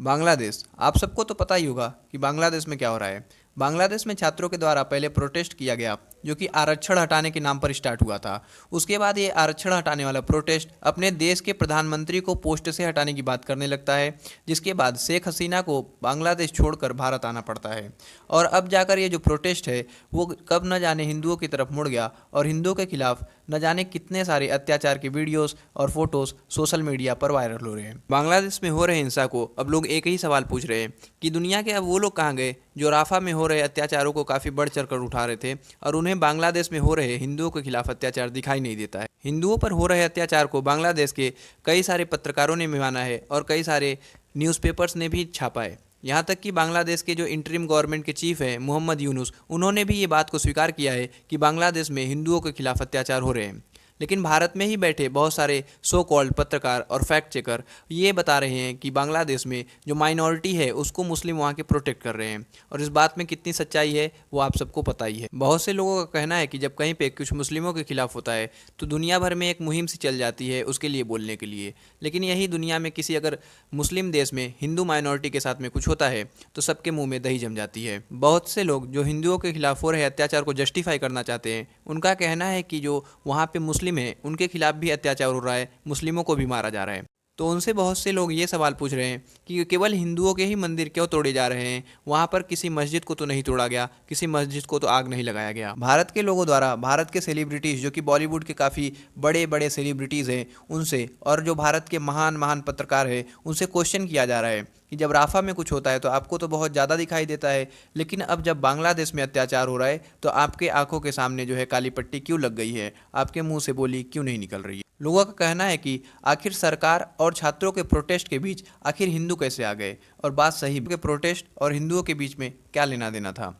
बांग्लादेश, आप सबको तो पता ही होगा कि बांग्लादेश में क्या हो रहा है। बांग्लादेश में छात्रों के द्वारा पहले प्रोटेस्ट किया गया, जो कि आरक्षण हटाने के नाम पर स्टार्ट हुआ था। उसके बाद ये आरक्षण हटाने वाला प्रोटेस्ट अपने देश के प्रधानमंत्री को पोस्ट से हटाने की बात करने लगता है, जिसके बाद शेख हसीना को बांग्लादेश छोड़कर भारत आना पड़ता है। और अब जाकर ये जो प्रोटेस्ट है वो कब न जाने हिंदुओं की तरफ मुड़ गया और हिंदुओं के खिलाफ न जाने कितने सारे अत्याचार की वीडियोस और फोटोज सोशल मीडिया पर वायरल हो रहे हैं। बांग्लादेश में हो रहे हिंसा को अब लोग एक ही सवाल पूछ रहे हैं कि दुनिया के अब वो लोग कहाँ गए जो राफा में हो रहे अत्याचारों को काफ़ी बढ़ चढ़ कर उठा रहे थे, और उन्हें बांग्लादेश में हो रहे हिंदुओं के खिलाफ अत्याचार दिखाई नहीं देता है। हिंदुओं पर हो रहे अत्याचार को बांग्लादेश के कई सारे पत्रकारों ने भी माना है और कई सारे न्यूज़पेपर्स ने भी छापा है। यहाँ तक कि बांग्लादेश के जो इंटरिम गवर्नमेंट के चीफ हैं मोहम्मद यूनुस, उन्होंने भी ये बात को स्वीकार किया है कि बांग्लादेश में हिंदुओं के खिलाफ अत्याचार हो रहे हैं। लेकिन भारत में ही बैठे बहुत सारे सो कॉल्ड पत्रकार और फैक्ट चेकर ये बता रहे हैं कि बांग्लादेश में जो माइनॉरिटी है उसको मुस्लिम वहाँ के प्रोटेक्ट कर रहे हैं, और इस बात में कितनी सच्चाई है वो आप सबको पता ही है। बहुत से लोगों का कहना है कि जब कहीं पे कुछ मुस्लिमों के खिलाफ होता है तो दुनिया भर में एक मुहिम सी चल जाती है उसके लिए बोलने के लिए। लेकिन यही दुनिया में किसी अगर मुस्लिम देश में हिंदू माइनॉरिटी के साथ में कुछ होता है तो सबके मुंह में दही जम जाती है। बहुत से लोग जो हिंदुओं के खिलाफ हो रहे अत्याचार को जस्टिफाई करना चाहते हैं, उनका कहना है कि जो वहाँ पे मुस्लिम है उनके खिलाफ भी अत्याचार हो रहा है, मुस्लिमों को भी मारा जा रहा है। तो उनसे बहुत से लोग ये सवाल पूछ रहे हैं कि केवल हिंदुओं के ही मंदिर क्यों तोड़े जा रहे हैं, वहाँ पर किसी मस्जिद को तो नहीं तोड़ा गया, किसी मस्जिद को तो आग नहीं लगाया गया। भारत के लोगों द्वारा भारत के सेलिब्रिटीज़ जो कि बॉलीवुड के काफ़ी बड़े बड़े सेलिब्रिटीज़ हैं उनसे, और जो भारत के महान महान पत्रकार हैं उनसे क्वेश्चन किया जा रहा है कि जब राफा में कुछ होता है तो आपको तो बहुत ज़्यादा दिखाई देता है, लेकिन अब जब बांग्लादेश में अत्याचार हो रहा है तो आपके आंखों के सामने जो है काली पट्टी क्यों लग गई है, आपके मुंह से बोली क्यों नहीं निकल रही है। लोगों का कहना है कि आखिर सरकार और छात्रों के प्रोटेस्ट के बीच आखिर हिंदू कैसे आ गए, और बात सही के प्रोटेस्ट और हिंदुओं के बीच में क्या लेना देना था।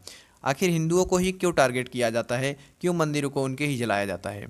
आखिर हिंदुओं को ही क्यों टारगेट किया जाता है, क्यों मंदिरों को उनके ही जलाया जाता है।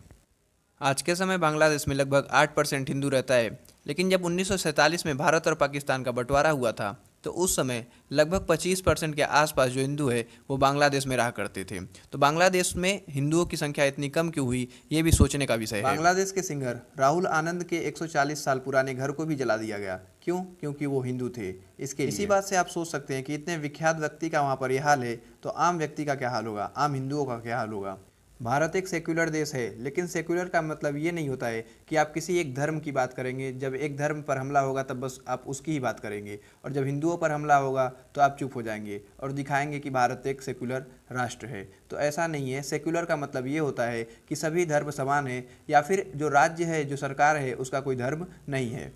आज के समय बांग्लादेश में लगभग 8% हिंदू रहता है, लेकिन जब 1947 में भारत और पाकिस्तान का बंटवारा हुआ था तो उस समय लगभग 25% के आसपास जो हिंदू है वो बांग्लादेश में रहा करते थे। तो बांग्लादेश में हिंदुओं की संख्या इतनी कम क्यों हुई, ये भी सोचने का विषय है। बांग्लादेश के सिंगर राहुल आनंद के 140 साल पुराने घर को भी जला दिया गया। क्यों? क्योंकि वो हिंदू थे। इसी बात से आप सोच सकते हैं कि इतने विख्यात व्यक्ति का वहाँ पर यह हाल है तो आम व्यक्ति का क्या हाल होगा, आम हिंदुओं का क्या हाल होगा। भारत एक सेक्युलर देश है, लेकिन सेक्युलर का मतलब ये नहीं होता है कि आप किसी एक धर्म की बात करेंगे, जब एक धर्म पर हमला होगा तब बस आप उसकी ही बात करेंगे, और जब हिंदुओं पर हमला होगा तो आप चुप हो जाएंगे और दिखाएंगे कि भारत एक सेक्युलर राष्ट्र है। तो ऐसा नहीं है। सेक्युलर का मतलब ये होता है कि सभी धर्म समान है, या फिर जो राज्य है, जो सरकार है, उसका कोई धर्म नहीं है।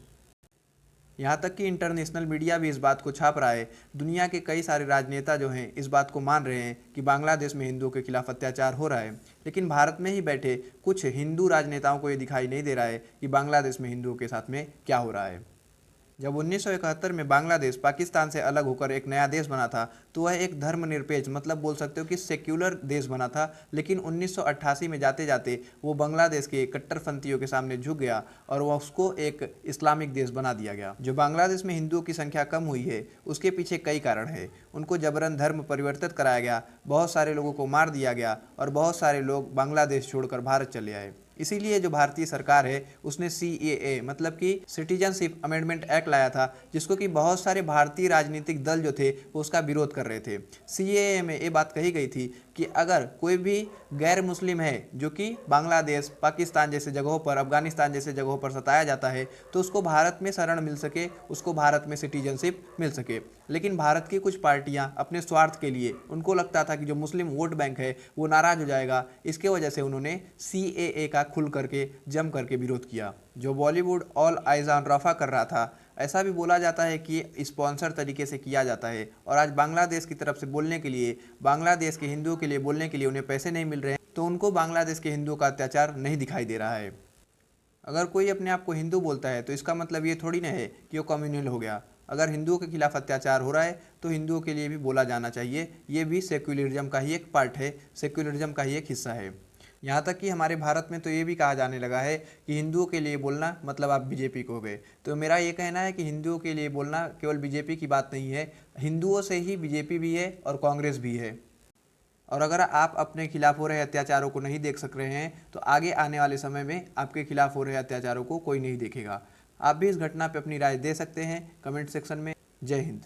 यहाँ तक कि इंटरनेशनल मीडिया भी इस बात को छाप रहा है। दुनिया के कई सारे राजनेता जो हैं इस बात को मान रहे हैं कि बांग्लादेश में हिंदुओं के खिलाफ अत्याचार हो रहा है, लेकिन भारत में ही बैठे कुछ हिंदू राजनेताओं को ये दिखाई नहीं दे रहा है कि बांग्लादेश में हिंदुओं के साथ में क्या हो रहा है। जब 1971 में बांग्लादेश पाकिस्तान से अलग होकर एक नया देश बना था तो वह एक धर्मनिरपेक्ष, मतलब बोल सकते हो कि सेक्युलर देश बना था, लेकिन 1988 में जाते जाते वो बांग्लादेश के कट्टरपंथियों के सामने झुक गया और वह उसको एक इस्लामिक देश बना दिया गया। जो बांग्लादेश में हिंदुओं की संख्या कम हुई है उसके पीछे कई कारण है। उनको जबरन धर्म परिवर्तित कराया गया, बहुत सारे लोगों को मार दिया गया और बहुत सारे लोग बांग्लादेश छोड़कर भारत चले आए। इसीलिए जो भारतीय सरकार है उसने CAA मतलब कि सिटीजनशिप अमेंडमेंट एक्ट लाया था, जिसको कि बहुत सारे भारतीय राजनीतिक दल जो थे वो उसका विरोध कर रहे थे। CAA में ये बात कही गई थी कि अगर कोई भी गैर मुस्लिम है जो कि बांग्लादेश, पाकिस्तान जैसे जगहों पर, अफगानिस्तान जैसे जगहों पर सताया जाता है तो उसको भारत में शरण मिल सके, उसको भारत में सिटीजनशिप मिल सके। लेकिन भारत की कुछ पार्टियां अपने स्वार्थ के लिए, उनको लगता था कि जो मुस्लिम वोट बैंक है वो नाराज़ हो जाएगा, इसके वजह से उन्होंने CAA का खुल करके जम करके विरोध किया। जो बॉलीवुड ऑल आइज ऑन रफा कर रहा था, ऐसा भी बोला जाता है कि स्पॉन्सर तरीके से किया जाता है, और आज बांग्लादेश की तरफ से बोलने के लिए, बांग्लादेश के हिंदुओं के लिए बोलने के लिए उन्हें पैसे नहीं मिल रहे हैं, तो उनको बांग्लादेश के हिंदुओं का अत्याचार नहीं दिखाई दे रहा है। अगर कोई अपने आप को हिंदू बोलता है तो इसका मतलब ये थोड़ी ना है कि वो कम्युनल हो गया। अगर हिंदुओं के खिलाफ अत्याचार हो रहा है तो हिंदुओं के लिए भी बोला जाना चाहिए। ये भी सेक्युलरिज्म का ही एक पार्ट है, सेक्युलरिज्म का ही एक हिस्सा है। यहाँ तक कि हमारे भारत में तो ये भी कहा जाने लगा है कि हिंदुओं के लिए बोलना मतलब आप बीजेपी को हो गए। तो मेरा ये कहना है कि हिंदुओं के लिए बोलना केवल बीजेपी की बात नहीं है, हिंदुओं से ही बीजेपी भी है और कांग्रेस भी है। और अगर आप अपने खिलाफ हो रहे अत्याचारों को नहीं देख सक रहे हैं तो आगे आने वाले समय में आपके खिलाफ हो रहे अत्याचारों को कोई नहीं देखेगा। आप भी इस घटना पर अपनी राय दे सकते हैं कमेंट सेक्शन में। जय हिंद।